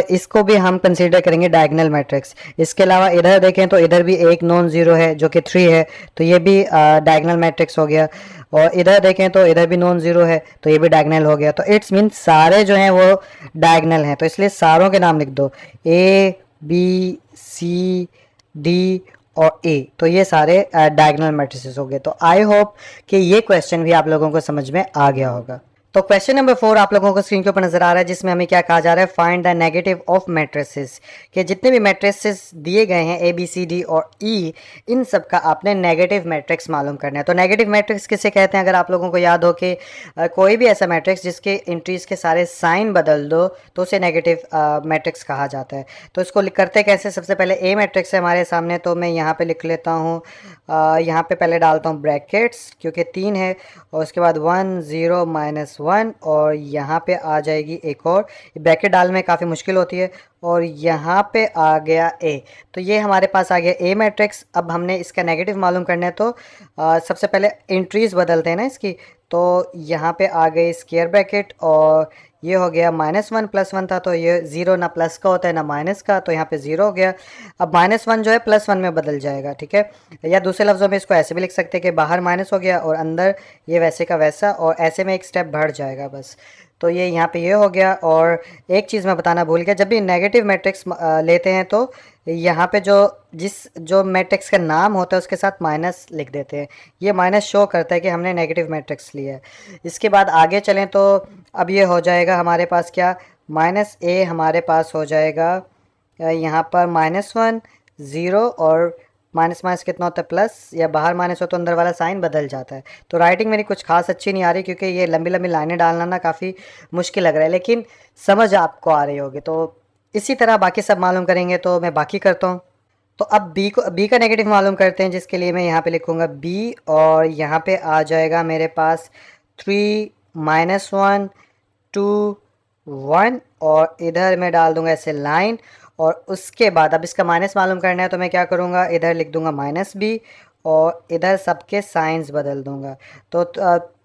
इसको भी हम कंसीडर करेंगे डायगोनल मैट्रिक्स। इसके अलावा इधर देखें तो इधर भी एक नॉन ज़ीरो है जो कि 3 है, तो ये भी डायगोनल मैट्रिक्स हो गया। और इधर देखें तो इधर भी नॉन ज़ीरो है, तो ये भी डायगोनल हो गया। तो इट्स मीन सारे जो हैं वो डायगोनल हैं, तो इसलिए सारों के नाम लिख दो, ए बी सी डी और ए। तो ये सारे डायगोनल मैट्रिसेस हो गए। तो आई होप कि ये क्वेश्चन भी आप लोगों को समझ में आ गया होगा। तो क्वेश्चन नंबर 4 आप लोगों को स्क्रीन के ऊपर नजर आ रहा है, जिसमें हमें क्या कहा जा रहा है, find the negative of matrices. कि जितने भी मैट्रिसेस दिए गए हैं ए बी सी डी और ई, इन सब का आपने नेगेटिव मैट्रिक्स मालूम करना है। तो नेगेटिव मैट्रिक्स किसे कहते हैं? अगर आप लोगों को याद हो कि कोई भी ऐसा मैट्रिक्स जिसके एंट्रीज के सारे साइन बदल दो तो उसे नेगेटिव मैट्रिक्स कहा जाता है। तो इसको करते कैसे, सबसे पहले ए मैट्रिक्स है हमारे सामने, तो मैं यहाँ पे लिख लेता हूँ, यहाँ पे पहले डालता हूँ ब्रैकेट्स क्योंकि 3 है, और उसके बाद 1 0 -1, और यहाँ पे आ जाएगी एक और, ब्रैकेट डालने में काफ़ी मुश्किल होती है, और यहाँ पे आ गया ए। तो ये हमारे पास आ गया ए मैट्रिक्स। अब हमने इसका नेगेटिव मालूम करना है, तो सबसे पहले एंट्रीज बदलते हैं ना इसकी। तो यहाँ पे आ गई स्क्वायर ब्रैकेट, और ये हो गया -1 +1 था, तो ये ज़ीरो ना प्लस का होता है ना माइनस का, तो यहाँ पे ज़ीरो हो गया। अब -1 जो है +1 में बदल जाएगा, ठीक है। या दूसरे लफ्ज़ों में इसको ऐसे भी लिख सकते हैं कि बाहर माइनस हो गया और अंदर ये वैसे का वैसा, और ऐसे में एक स्टेप बढ़ जाएगा बस। तो ये यहाँ पे ये हो गया। और एक चीज़ मैं बताना भूल गया, जब भी नेगेटिव मैट्रिक्स लेते हैं तो यहाँ पे जो मैट्रिक्स का नाम होता है उसके साथ माइनस लिख देते हैं। ये माइनस शो करता है कि हमने नेगेटिव मैट्रिक्स लिया है। इसके बाद आगे चलें तो अब ये हो जाएगा हमारे पास क्या, -a हमारे पास हो जाएगा यहाँ पर -1 0, और माइनस माइनस कितना होता है प्लस, या बाहर माइनस हो तो अंदर वाला साइन बदल जाता है। तो राइटिंग मेरी कुछ खास अच्छी नहीं आ रही क्योंकि ये लंबी लंबी लाइनें डालना ना काफ़ी मुश्किल लग रहा है, लेकिन समझ आपको आ रही होगी। तो इसी तरह बाकी सब मालूम करेंगे, तो मैं बाकी करता हूँ। तो अब बी का नेगेटिव मालूम करते हैं, जिसके लिए मैं यहाँ पे लिखूँगा बी, और यहाँ पे आ जाएगा मेरे पास 3 -1 2 1, और इधर मैं डाल दूँगा ऐसे लाइन। और उसके बाद अब इसका माइनस मालूम करना है, तो मैं क्या करूँगा, इधर लिख दूँगा -b, और इधर सबके साइंस बदल दूँगा। तो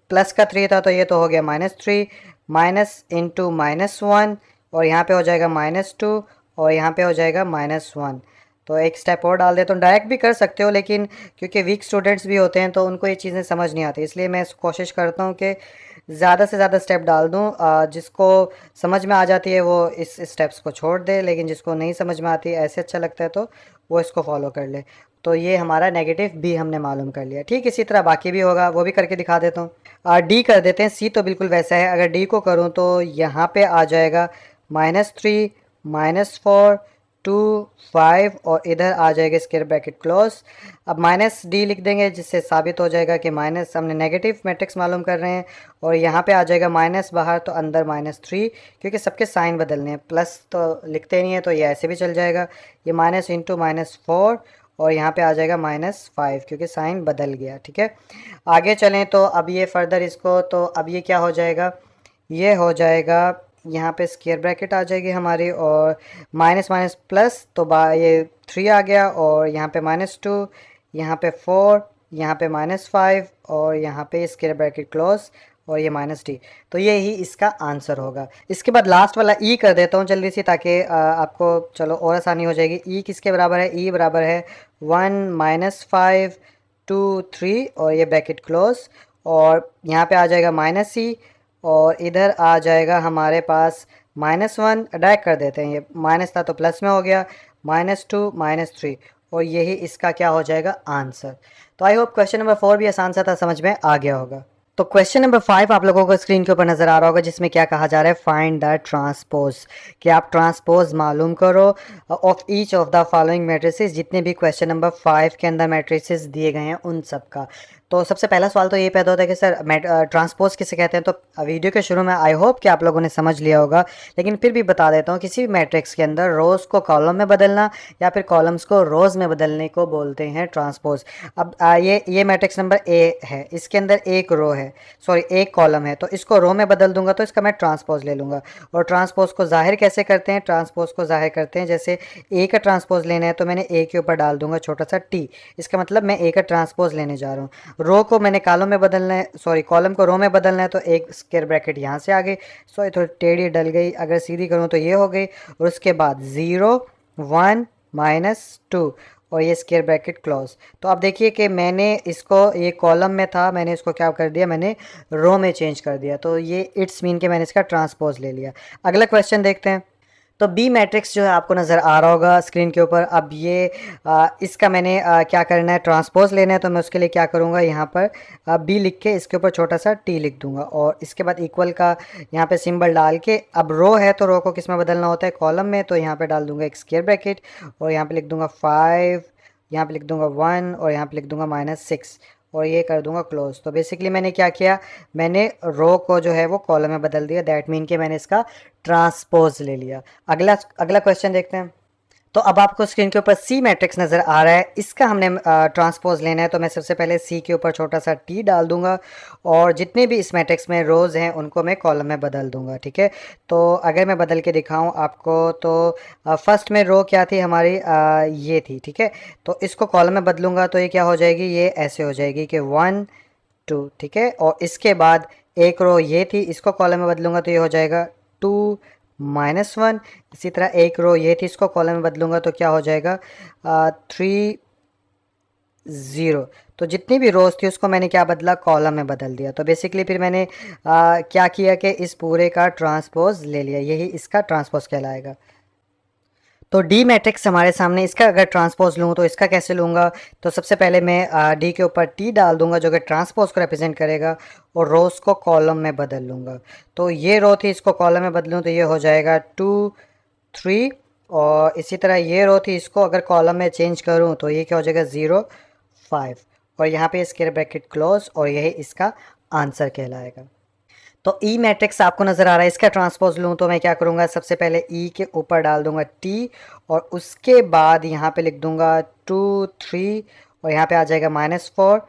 प्लस का 3 था तो ये तो हो गया -3, माइनस इंटू -1, और यहाँ पे हो जाएगा -2, और यहाँ पे हो जाएगा -1। तो एक स्टेप और डाल देता हूँ, डायरेक्ट भी कर सकते हो, लेकिन क्योंकि वीक स्टूडेंट्स भी होते हैं तो उनको ये चीज़ें समझ नहीं आती, इसलिए मैं कोशिश करता हूँ कि ज़्यादा से ज़्यादा स्टेप डाल दूँ। जिसको समझ में आ जाती है वो इस स्टेप्स को छोड़ दे, लेकिन जिसको नहीं समझ में आती ऐसे अच्छा लगता है तो वो इसको फॉलो कर ले। तो ये हमारा नेगेटिव भी हमने मालूम कर लिया। ठीक इसी तरह बाकी भी होगा, वो भी करके दिखा देता हूँ। डी कर देते हैं, सी तो बिल्कुल वैसा है। अगर डी को करूँ तो यहाँ पे आ जाएगा -3 -4 2 5, और इधर आ जाएगा स्क्वायर ब्रैकेट क्लोज। अब -d लिख देंगे, जिससे साबित हो जाएगा कि माइनस हमने नेगेटिव मैट्रिक्स मालूम कर रहे हैं। और यहाँ पे आ जाएगा माइनस बाहर, तो अंदर -3, क्योंकि सबके साइन बदलने हैं, प्लस तो लिखते नहीं है तो ये ऐसे भी चल जाएगा। ये माइनस इंटू -4, और यहाँ पे आ जाएगा -5, क्योंकि साइन बदल गया। ठीक है, आगे चलें तो अब ये फर्दर इसको, तो अब ये क्या हो जाएगा, ये हो जाएगा यहाँ पे स्क्वायर ब्रैकेट आ जाएगी हमारी, और माइनस माइनस प्लस, तो ये 3 आ गया, और यहाँ पे -2, यहाँ पे 4, यहाँ पे -5, और यहाँ पे स्क्वायर ब्रैकेट क्लोज, और ये -d। तो ये ही इसका आंसर होगा। इसके बाद लास्ट वाला ई कर देता हूँ जल्दी से, ताकि आपको चलो और आसानी हो जाएगी। ई किसके बराबर है? ई बराबर है 1 -5 2 3, और ये ब्रैकेट क्लोज, और यहाँ पे आ जाएगा -c, और इधर आ जाएगा हमारे पास -1। डायरेक्ट कर देते हैं, ये माइनस था तो प्लस में हो गया, -2 -3, और यही इसका क्या हो जाएगा? आंसर। तो आई होप क्वेश्चन नंबर 4 भी आसान सा था, समझ में आ गया होगा। तो क्वेश्चन नंबर 5 आप लोगों को स्क्रीन के ऊपर नज़र आ रहा होगा, जिसमें क्या कहा जा रहा है? फाइंड द ट्रांसपोज, कि आप ट्रांसपोज मालूम करो of each of the following matrices. जितने भी क्वेश्चन नंबर 5 के अंदर मैट्रिसेस दिए गए हैं उन सब का। तो सबसे पहला सवाल तो ये पैदा होता है कि सर ट्रांसपोज किसे कहते हैं? तो वीडियो के शुरू में आई होप कि आप लोगों ने समझ लिया होगा, लेकिन फिर भी बता देता हूँ। किसी भी मैट्रिक्स के अंदर रोज़ को कॉलम में बदलना या फिर कॉलम्स को रोज़ में बदलने को बोलते हैं ट्रांसपोज। अब ये मैट्रिक्स नंबर ए है, इसके अंदर एक रो है, सॉरी एक कॉलम है, तो इसको रो में बदल दूंगा तो इसका मैं ट्रांसपोज ले लूँगा। और ट्रांसपोज को जाहिर कैसे करते हैं? ट्रांसपोज को जाहिर करते हैं, जैसे ए का ट्रांसपोज लेना है तो मैंने ए के ऊपर डाल दूंगा छोटा सा टी, इसका मतलब मैं ए का ट्रांसपोज लेने जा रहा हूँ। रो को मैंने कॉलम में बदलना है, सॉरी कॉलम को रो में बदलना है, तो एक स्क्वायर ब्रैकेट यहाँ से आ गई, सॉरी थोड़ी टेढ़ी डल गई, अगर सीधी करूँ तो ये हो गई, और उसके बाद 0 1 -2, और ये स्क्वायर ब्रैकेट क्लोज। तो आप देखिए कि मैंने इसको, ये कॉलम में था, मैंने इसको क्या कर दिया? मैंने रो में चेंज कर दिया, तो ये इट्स मीन के मैंने इसका ट्रांसपोज ले लिया। अगला क्वेश्चन देखते हैं। तो बी मैट्रिक्स जो है आपको नज़र आ रहा होगा स्क्रीन के ऊपर। अब ये इसका मैंने क्या करना है? ट्रांसपोज लेना है, तो मैं उसके लिए क्या करूँगा? यहाँ पर बी लिख के इसके ऊपर छोटा सा टी लिख दूंगा, और इसके बाद इक्वल का यहाँ पे सिंबल डाल के, अब रो है तो रो को किस में बदलना होता है? कॉलम में, तो यहाँ पे डाल दूंगा एक स्क्वायर ब्रैकेट, और यहाँ पे लिख दूंगा 5, यहाँ पे लिख दूंगा 1, और यहाँ पे लिख दूंगा -6, और ये कर दूंगा क्लोज। तो बेसिकली मैंने क्या किया? मैंने रो को जो है वो कॉलम में बदल दिया, दैट मीन कि मैंने इसका ट्रांसपोज ले लिया। अगला क्वेश्चन देखते हैं। तो अब आपको स्क्रीन के ऊपर सी मैट्रिक्स नज़र आ रहा है, इसका हमने ट्रांसपोज लेना है, तो मैं सबसे पहले सी के ऊपर छोटा सा टी डाल दूंगा, और जितने भी इस मैट्रिक्स में रोज़ हैं उनको मैं कॉलम में बदल दूंगा, ठीक है। तो अगर मैं बदल के दिखाऊं आपको, तो फर्स्ट में रो क्या थी हमारी? ये थी, ठीक है। तो इसको कॉलम में बदलूंगा तो ये क्या हो जाएगी? ये ऐसे हो जाएगी कि 1 2, ठीक है। और इसके बाद एक रो ये थी, इसको कॉलम में बदलूंगा तो ये हो जाएगा 2 -1। इसी तरह एक रो ये थी, इसको कॉलम में बदलूंगा तो क्या हो जाएगा? 3 0। तो जितनी भी रोज़ थी उसको मैंने क्या बदला? कॉलम में बदल दिया। तो बेसिकली फिर मैंने क्या किया कि इस पूरे का ट्रांसपोज ले लिया, यही इसका ट्रांसपोज कहलाएगा। तो डी मैट्रिक्स हमारे सामने, इसका अगर ट्रांसपोज लूँ तो इसका कैसे लूँगा? तो सबसे पहले मैं डी के ऊपर टी डाल दूंगा जो कि ट्रांसपोज को रिप्रेजेंट करेगा, और रोज़ को कॉलम में बदल लूँगा। तो ये रो थी, इसको कॉलम में बदलूँ तो ये हो जाएगा 2 3, और इसी तरह ये रो थी, इसको अगर कॉलम में चेंज करूँ तो ये क्या हो जाएगा? 0 5, और यहाँ पे स्क्वायर ब्रैकेट क्लोज, और यही इसका आंसर कहलाएगा। तो ई मैट्रिक्स आपको नज़र आ रहा है, इसका ट्रांसपोज लूँ तो मैं क्या करूँगा? सबसे पहले ई के ऊपर डाल दूँगा टी, और उसके बाद यहाँ पे लिख दूँगा 2 3, और यहाँ पे आ जाएगा -4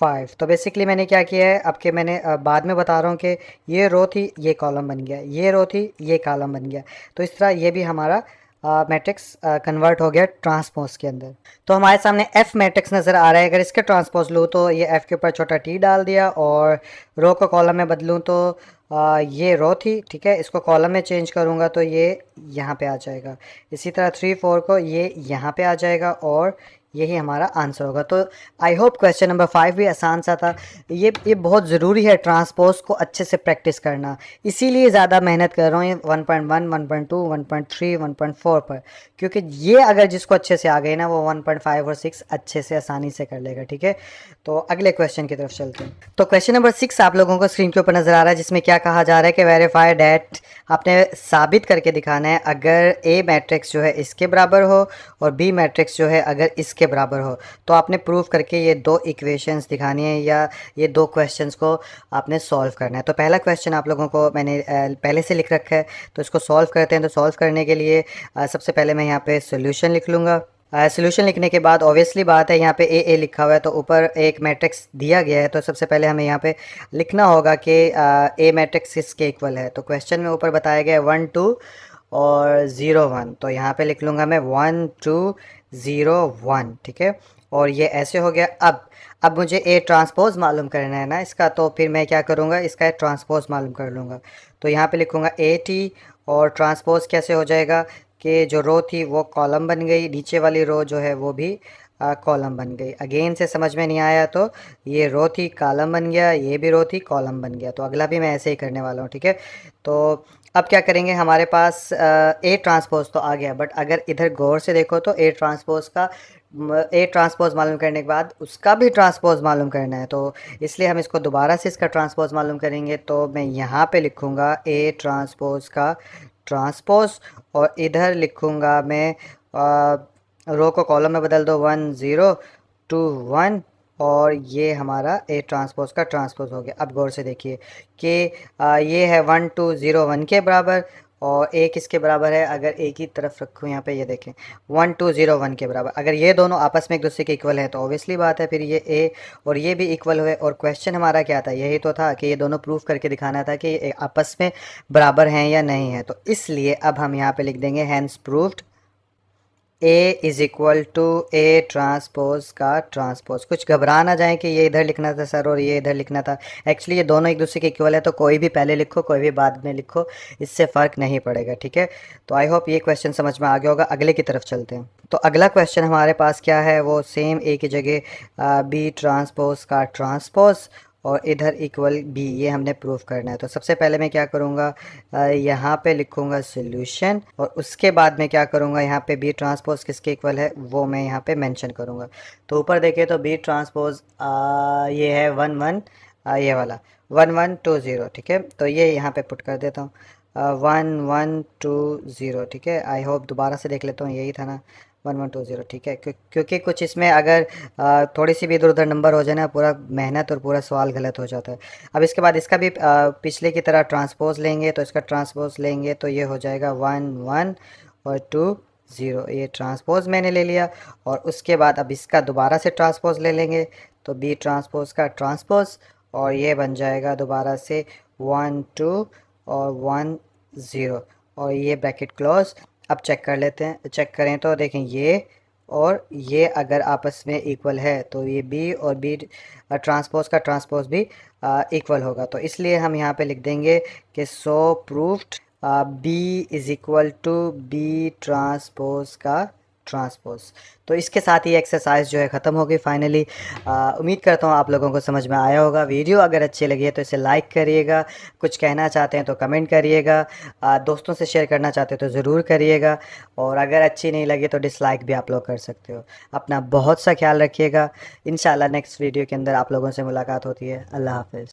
5। तो बेसिकली मैंने क्या किया है? अब के मैंने बाद में बता रहा हूँ कि ये रो थी, ये कॉलम बन गया, ये रो थी, ये कॉलम बन गया। तो इस तरह ये भी हमारा मैट्रिक्स कन्वर्ट हो गया ट्रांसपोज के अंदर। तो हमारे सामने एफ मैट्रिक्स नज़र आ रहा है, अगर इसका ट्रांसपोज लूँ तो ये एफ के ऊपर छोटा टी डाल दिया, और रो को कॉलम में बदलूँ तो ये रो थी, ठीक है, इसको कॉलम में चेंज करूँगा तो ये यहाँ पे आ जाएगा। इसी तरह 3 4 को ये यहाँ पे आ जाएगा, और यही हमारा आंसर होगा। तो आई होप क्वेश्चन नंबर 5 भी आसान सा था। ये बहुत ज़रूरी है ट्रांसपोज को अच्छे से प्रैक्टिस करना, इसीलिए ज़्यादा मेहनत कर रहा हूँ 1.1 1.2 1.3 1.4 पर, क्योंकि ये अगर जिसको अच्छे से आ गए ना वो 1.5 और 6 अच्छे से आसानी से कर लेगा, ठीक है। तो अगले क्वेश्चन की तरफ चलते हैं। तो क्वेश्चन नंबर 6 आप लोगों को स्क्रीन के ऊपर नज़र आ रहा है, जिसमें क्या कहा जा रहा है कि वेरीफाई डैट, आपने साबित करके दिखाना है अगर ए मैट्रिक्स जो है इसके बराबर हो और बी मैट्रिक्स जो है अगर इसके बराबर हो, तो आपने प्रूव करके ये दो इक्वेशंस दिखानी है या ये दो क्वेश्चंस को आपने सॉल्व करना है। तो पहला क्वेश्चन आप लोगों को मैंने पहले से लिख रखा है, तो इसको सॉल्व करते हैं। तो सॉल्व करने के लिए सबसे पहले मैं यहाँ पे सॉल्यूशन लिख लूँगा। सोल्यूशन लिखने के बाद ऑब्वियसली बात है यहाँ पे ए लिखा हुआ है, तो ऊपर एक मैट्रिक्स दिया गया है, तो सबसे पहले हमें यहाँ पे लिखना होगा कि ए मैट्रिक्स किसके इक्वल है। तो क्वेश्चन में ऊपर बताया गया है 1 2 और 0 1, तो यहाँ पे लिख लूँगा मैं 1 2 0 1, ठीक है। और ये ऐसे हो गया। अब मुझे ए ट्रांसपोज मालूम करना है ना इसका, तो फिर मैं क्या करूँगा, इसका ट्रांसपोज मालूम कर लूँगा। तो यहाँ पे लिखूँगा ए टी, और ट्रांसपोज कैसे हो जाएगा कि जो रो थी वो कॉलम बन गई, नीचे वाली रो जो है वो भी कॉलम बन गई। अगेन से समझ में नहीं आया तो ये रो थी कॉलम बन गया, ये भी रो थी कॉलम बन गया। तो अगला भी मैं ऐसे ही करने वाला हूँ, ठीक है। तो अब क्या करेंगे, हमारे पास ए ट्रांसपोज तो आ गया, बट अगर इधर गौर से देखो तो ए ट्रांसपोज मालूम करने के बाद उसका भी ट्रांसपोज मालूम करना है। तो इसलिए हम इसको दोबारा से इसका ट्रांसपोज मालूम करेंगे। तो मैं यहाँ पे लिखूँगा ए ट्रांसपोज का ट्रांसपोज, और इधर लिखूँगा मैं रो को कॉलम में बदल दो 1 0 2 1, और ये हमारा ए ट्रांसपोज का ट्रांसपोज हो गया। अब गौर से देखिए कि ये है 1 2 0 1 के बराबर, और ए किसके बराबर है, अगर ए की तरफ रखूँ यहाँ पे, ये देखें 1 2 0 1 के बराबर। अगर ये दोनों आपस में एक दूसरे के इक्वल है तो ऑब्वियसली बात है फिर ये ए और ये भी इक्वल हुए। और क्वेश्चन हमारा क्या था, यही तो था कि ये दोनों प्रूफ करके दिखाना था कि ये आपस में बराबर हैं या नहीं है। तो इसलिए अब हम यहाँ पे लिख देंगे hence proved A is equal to A transpose का ट्रांसपोज। कुछ घबरा ना जाए कि ये इधर लिखना था सर और ये इधर लिखना था, एक्चुअली ये दोनों एक दूसरे के इक्वल है, तो कोई भी पहले लिखो कोई भी बाद में लिखो, इससे फ़र्क नहीं पड़ेगा, ठीक है। तो आई होप ये क्वेश्चन समझ में आ गया होगा। अगले की तरफ चलते हैं। तो अगला क्वेश्चन हमारे पास क्या है, वो सेम ए की जगह बी ट्रांसपोज का ट्रांसपोज और इधर इक्वल बी, ये हमने प्रूफ करना है। तो सबसे पहले मैं क्या करूँगा, यहाँ पे लिखूँगा सॉल्यूशन, और उसके बाद मैं क्या करूँगा, यहाँ पे बी ट्रांसपोज किसके इक्वल है वो मैं यहाँ पे मेंशन करूँगा। तो ऊपर देखिए तो बी ट्रांसपोज ये है 1 1, ये वाला 1 1 2 0, ठीक है। तो ये यहाँ पे पुट कर देता हूँ 1 1 2 0, ठीक है। आई होप दोबारा से देख लेता हूँ, यही था ना 1 1 2 0, ठीक है। क्योंकि कुछ इसमें अगर थोड़ी सी भी इधर उधर नंबर हो जाए ना, पूरा मेहनत और पूरा सवाल गलत हो जाता है। अब इसके बाद इसका भी पिछले की तरह ट्रांसपोज लेंगे, तो इसका ट्रांसपोज लेंगे तो ये हो जाएगा 1 1 और 2 0, ये ट्रांसपोज मैंने ले लिया। और उसके बाद अब इसका दोबारा से ट्रांसपोज ले लेंगे, तो बी ट्रांसपोज का ट्रांसपोज, और ये बन जाएगा दोबारा से 1 2 और 1 0, और ये ब्रैकेट क्लोज। अब चेक कर लेते हैं, चेक करें तो देखें ये और ये अगर आपस में इक्वल है तो ये बी और बी ट्रांसपोज का ट्रांसपोज भी इक्वल होगा। तो इसलिए हम यहाँ पे लिख देंगे कि so proved B is equal to B transpose का ट्रांसपोज। तो इसके साथ ही एक्सरसाइज जो है ख़त्म हो गई फाइनली। उम्मीद करता हूँ आप लोगों को समझ में आया होगा। वीडियो अगर अच्छी लगी है तो इसे लाइक करिएगा, कुछ कहना चाहते हैं तो कमेंट करिएगा, दोस्तों से शेयर करना चाहते हो तो ज़रूर करिएगा, और अगर अच्छी नहीं लगी तो डिसलाइक भी आप लोग कर सकते हो। अपना बहुत सा ख्याल रखिएगा। इंशाल्लाह नेक्स्ट वीडियो के अंदर आप लोगों से मुलाकात होती है। अल्लाह हाफ़िज़।